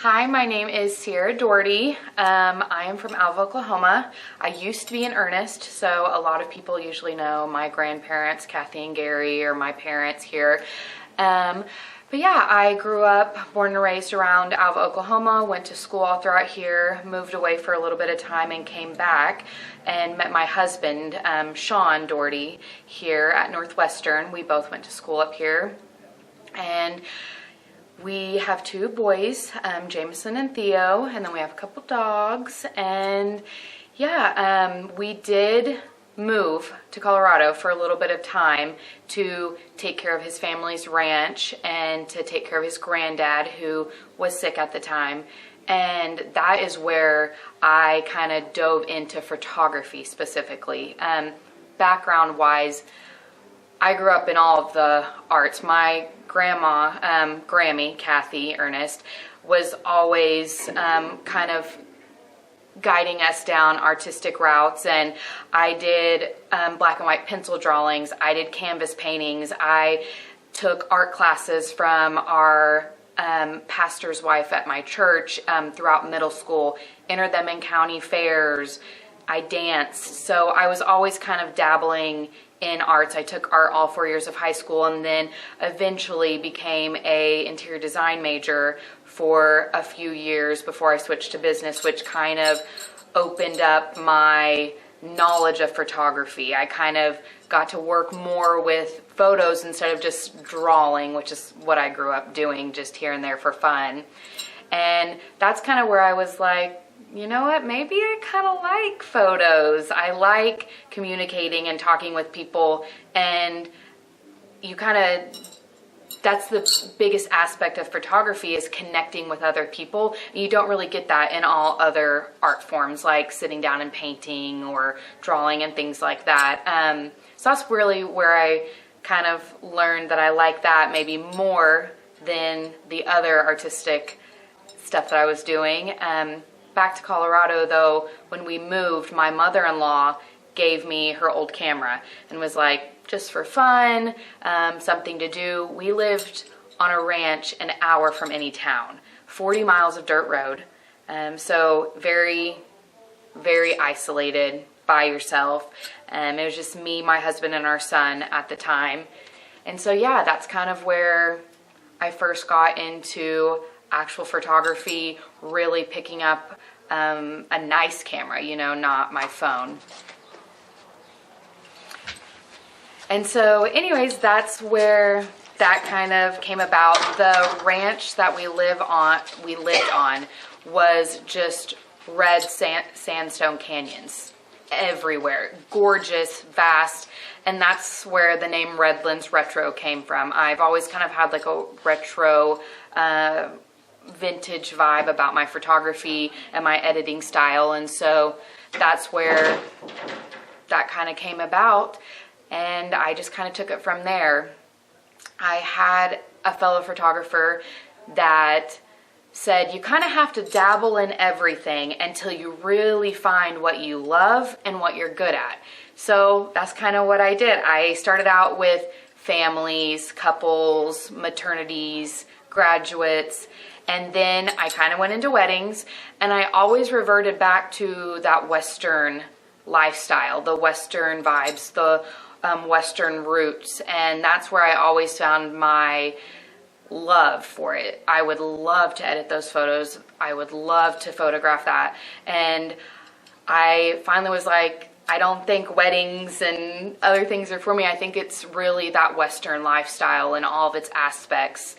Hi, my name is Siera Doherty. I am from Alva, Oklahoma. I used to be in Ernest, so a lot of people usually know my grandparents, Kathy and Gary, or my parents here. But yeah, I grew up, born and raised around Alva, Oklahoma, went to school all throughout here, moved away for a little bit of time and came back and met my husband, Sean Doherty, here at Northwestern. We both went to school up here. And we have two boys, Jameson and Theo, and then we have a couple dogs. And yeah, we did move to Colorado for a little bit of time to take care of his family's ranch and to take care of his granddad who was sick at the time. And that is where I kind of dove into photography specifically. Background wise, I grew up in all of the arts. My grandma, Grammy, Kathy Ernest, was always kind of guiding us down artistic routes, and I did black and white pencil drawings, I did canvas paintings, I took art classes from our pastor's wife at my church throughout middle school, entered them in county fairs, I danced, so I was always kind of dabbling in arts. I took art all 4 years of high school and then eventually became a interior design major for a few years before I switched to business, which kind of opened up my knowledge of photography. I kind of got to work more with photos instead of just drawing, which is what I grew up doing just here and there for fun. And that's kind of where I was like, you know what, maybe I kind of like photos. I like communicating and talking with people, and you kind of, that's the biggest aspect of photography, is connecting with other people. And you don't really get that in all other art forms, like sitting down and painting or drawing and things like that. So that's really where I kind of learned that I like that maybe more than the other artistic stuff that I was doing. Back to Colorado, though, when we moved, my mother-in-law gave me her old camera and was like, just for fun, something to do. We lived on a ranch an hour from any town, 40 miles of dirt road. So very, very isolated, by yourself. It was just me, my husband, and our son at the time. And so, yeah, that's kind of where I first got into actual photography, really picking up a nice camera, you know, not my phone. And so anyways, that's where that kind of came about. The ranch that we lived on was just red sandstone canyons everywhere, gorgeous, vast, and that's where the name Redlands Retro came from. I've always kind of had like a retro vintage vibe about my photography and my editing style, and so that's where that kind of came about, and I just kind of took it from there. I had a fellow photographer that said you kind of have to dabble in everything until you really find what you love and what you're good at. So that's kind of what I did. I started out with families, couples, maternities, graduates, and then I kind of went into weddings, and I always reverted back to that Western lifestyle, the Western vibes, the Western roots, and that's where I always found my love for it. I would love to edit those photos. I would love to photograph that. And I finally was like, I don't think weddings and other things are for me. I think it's really that Western lifestyle and all of its aspects.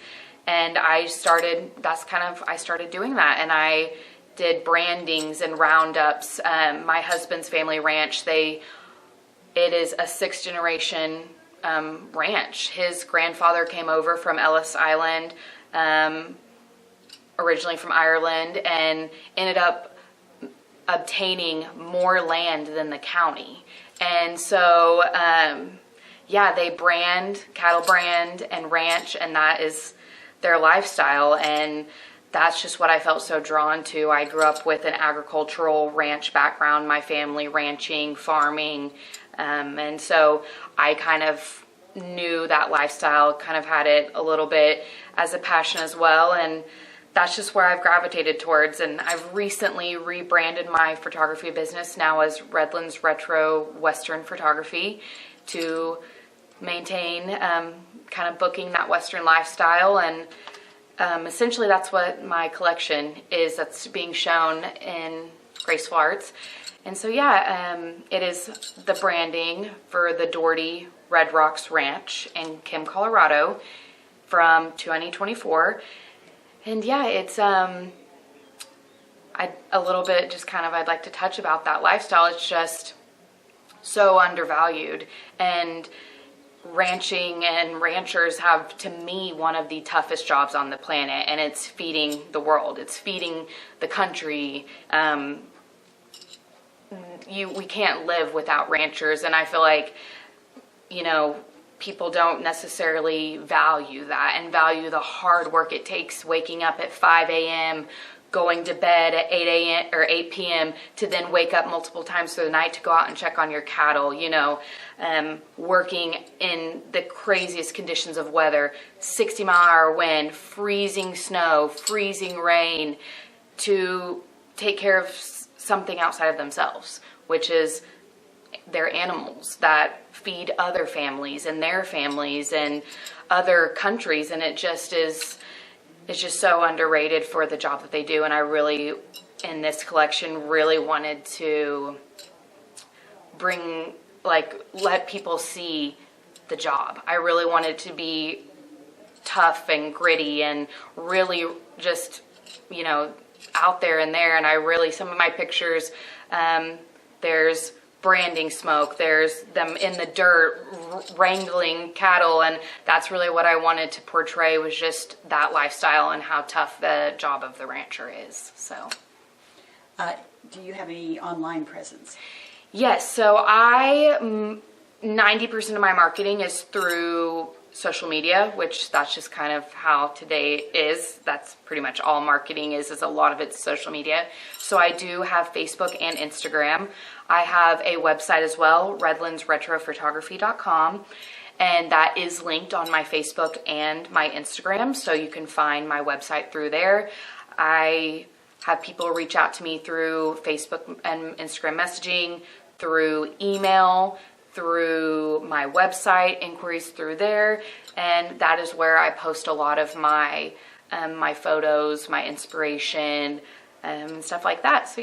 And I started doing that, and I did brandings and roundups. My husband's family ranch, it is a sixth generation ranch. His grandfather came over from Ellis Island, originally from Ireland, and ended up obtaining more land than the county. And so, yeah, they cattle brand and ranch, and that is their lifestyle, and that's just what I felt so drawn to. I grew up with an agricultural ranch background, my family ranching, farming, and so I kind of knew that lifestyle, kind of had it a little bit as a passion as well, and that's just where I've gravitated towards. And I've recently rebranded my photography business now as Redlands Retro Western Photography to maintain kind of booking that Western lifestyle. And essentially that's what my collection is that's being shown in Graceful Arts. And so it is the branding for the Doherty Red Rocks Ranch in Kim, Colorado from 2024. And it's a little bit just kind of I'd like to touch about that lifestyle. It's just so undervalued, and ranching and ranchers have, to me, one of the toughest jobs on the planet, and it's feeding the world. It's feeding the country. We can't live without ranchers, and I feel like, people don't necessarily value that and value the hard work it takes waking up at 5 a.m., going to bed at 8 a.m. or 8 p.m. to then wake up multiple times through the night to go out and check on your cattle, working in the craziest conditions of weather, 60-mile-an-hour wind, freezing snow, freezing rain, to take care of something outside of themselves, which is their animals that feed other families and their families and other countries. And it's just so underrated for the job that they do. And I really, in this collection, really wanted to let people see the job. I really wanted to be tough and gritty and really just, out there and there. And some of my pictures, there's branding smoke, there's them in the dirt wrangling cattle, and that's really what I wanted to portray, was just that lifestyle and how tough the job of the rancher is. So do you have any online presence? Yes, so 90% of my marketing is through social media, which that's just kind of how today is. That's pretty much all marketing is a lot of it's social media. So I do have Facebook and Instagram. I have a website as well, redlandsretrophotography.com, and that is linked on my Facebook and my Instagram, so you can find my website through there. I have people reach out to me through Facebook and Instagram messaging, through email, through my website, inquiries through there, and that is where I post a lot of my my photos, my inspiration, and stuff like that. So